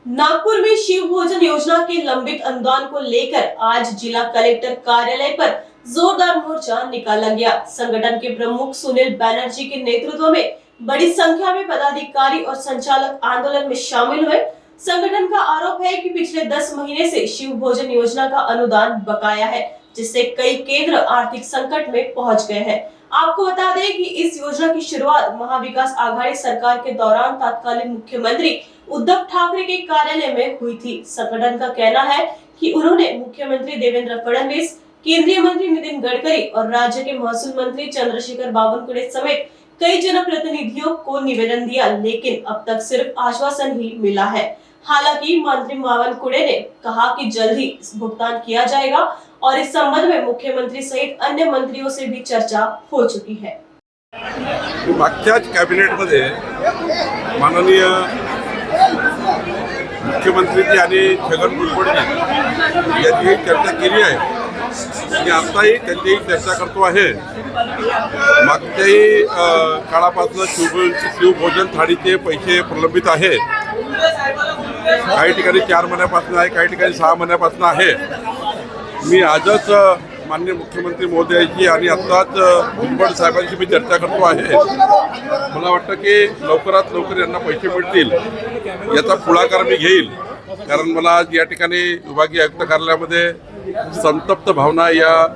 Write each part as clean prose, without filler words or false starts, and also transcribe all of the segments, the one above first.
नागपुर में शिव भोजन योजना के लंबित अनुदान को लेकर आज जिला कलेक्टर कार्यालय पर जोरदार मोर्चा निकाला गया। संगठन के प्रमुख सुनील बैनर्जी के नेतृत्व में बड़ी संख्या में पदाधिकारी और संचालक आंदोलन में शामिल हुए। संगठन का आरोप है कि पिछले 10 महीने से शिव भोजन योजना का अनुदान बकाया है, जिससे कई केंद्र आर्थिक संकट में पहुंच गए हैं। आपको बता दें कि इस योजना की शुरुआत महाविकास आघाड़ी सरकार के दौरान तत्कालीन मुख्यमंत्री उद्धव ठाकरे के कार्यालय में हुई थी। संगठन का कहना है कि उन्होंने मुख्यमंत्री देवेंद्र फडणवीस, केंद्रीय मंत्री नितिन गडकरी और राज्य के महसूल मंत्री चंद्रशेखर बावनकुळे समेत कई जनप्रतिनिधियों को निवेदन दिया, लेकिन अब तक सिर्फ आश्वासन ही मिला है। हालांकि मंत्री बावनकुळे ने कहा कि जल्द ही भुगतान किया जाएगा और इस संबंध में मुख्यमंत्री सहित अन्य मंत्रियों से भी चर्चा हो चुकी है। मागच्याच कॅबिनेटमध्ये माननीय मुख्यमंत्रीजी आणि छगन भुजबळजी यांची चर्चा केली आहे आणि आताही त्यांची चर्चा करतो आहे। मागच्याही काळापासून शिवभोजन थाळीचे पैसे प्रलंबित आहेत। काही ठिकाणी 4 महिन्यापासून आहे, काही ठिकाणी 6 महिन्यापासून आहे। मी आजच माननीय मुख्यमंत्री महोदयांची आणि आत्ताच भुजबळ साहेबांशी मी चर्चा करतो आहे। मला वाटतं की लवकरात लवकर यांना पैसे मिळतील याचा पुढाकार मी घेईल, कारण मला आज या ठिकाणी विभागीय आयुक्त कार्यालयामध्ये संतप्त भावना या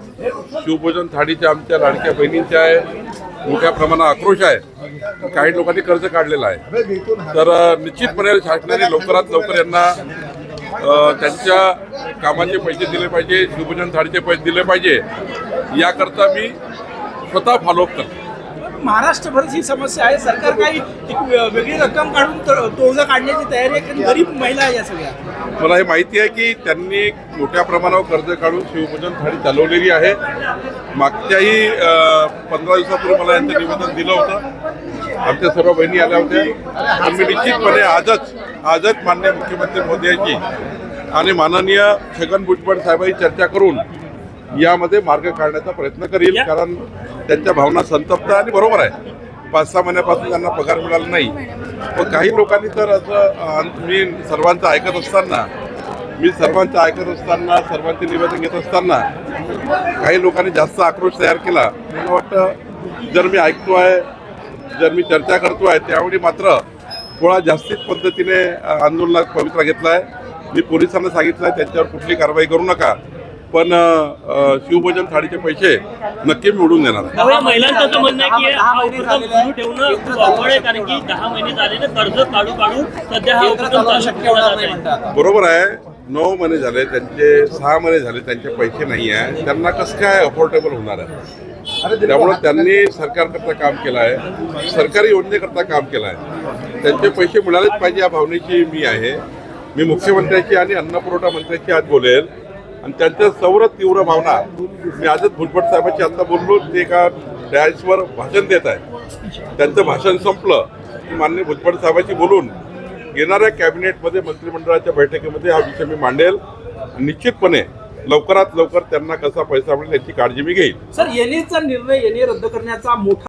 शिवभोजन थाळीच्या आमच्या लाडक्या बहिणींच्या आहे। मोठ्या प्रमाणात आक्रोश आहे। काही लोकांनी कर्ज काढलेलं आहे, तर निश्चितपणे शासनाने लवकरात लवकर यांना त्यांच्या कामाचे पैसे दिले पाहिजे, शिवभोजन थाळीचे पैसे दिले पाहिजे, याकरता मी स्वतः फॉलोअप करतो। महाराष्ट्रभर ही समस्या आहे। सरकार काही वेगळी रक्कम काढून तोडगा काढण्याची तयारी आहे, कारण गरीब महिला आहे या सगळ्या। मला हे माहिती आहे की त्यांनी मोठ्या प्रमाणावर कर्ज काढून शिवभोजन थाळी चालवलेली आहे। मागच्याही 15 दिवसापूर्वी मला यांचं निवेदन दिलं होतं। आमच्या सर्व बहिणी आल्या होत्या। आम्ही निश्चितपणे आजच माननीय मुख्यमंत्री मोदींची आणि माननीय छगन भुजबळ साहेबांची चर्चा करून यामध्ये मार्ग काढण्याचा प्रयत्न करील, कारण त्यांच्या भावना संतप्त आणि बरोबर आहे। 5-6 महिन्यापासून त्यांना पगार मिळाला नाही। पण काही लोकांनी तर असं मी सर्वांचं ऐकत असताना सर्वांचे निवेदन घेत असताना काही लोकांनी जास्त आक्रोश तयार केला। मला वाटतं जर मी ऐकतोय, जर मी चर्चा करतोय, त्यावेळी मात्र थोडा जास्तीत पद्धतीने आंदोलनात पवित्रा घेतला आहे। मी पोलिसांना सांगितलं आहे त्यांच्यावर कुठली कारवाई करू नका, पण शिवभोजन थाळीचे पैसे नक्की मिळवून देणार आहे। महिलांचं असं म्हणणं आहे की हा उपक्रम सुरू ठेवणं खूप अवघड आहे, कारण की 10 महिने झाले ना कर्ज काढू सध्या हा उपक्रम शक्य होणार। बरोबर आहे, 9 महिने झाले त्यांचे, 6 महिने झाले त्यांचे पैसे नाही आहे, त्यांना कसं काय अफोर्डेबल होणार आहे? त्यामुळे त्यांनी सरकारकरता काम केलं आहे, सरकारी योजनेकरता काम केलं आहे। त्यांचे पैसे मिळालेच पाहिजे या भावनेची मी आहे। मी मुख्यमंत्र्यांची आणि अन्नपुरवठा मंत्र्यांची आज बोलेल आणि त्यांच्या सौर तीव्र भावना मी आजच भुजबळ साहेबांची आता बोललो, ते एका डॅशवर भाषण देत आहे। त्यांचं भाषण संपलं की माननीय भुजबळ साहेबांची बोलून येणाऱ्या कॅबिनेटमध्ये मंत्रिमंडळाच्या बैठकीमध्ये हा विषय मी मांडेल। निश्चितपणे लवकरात लवकर त्यांना कसा पैसा मिळेल याची काळजी मी घेईल। सर, येणेचा निर्णय रद्द करण्याचा मोठा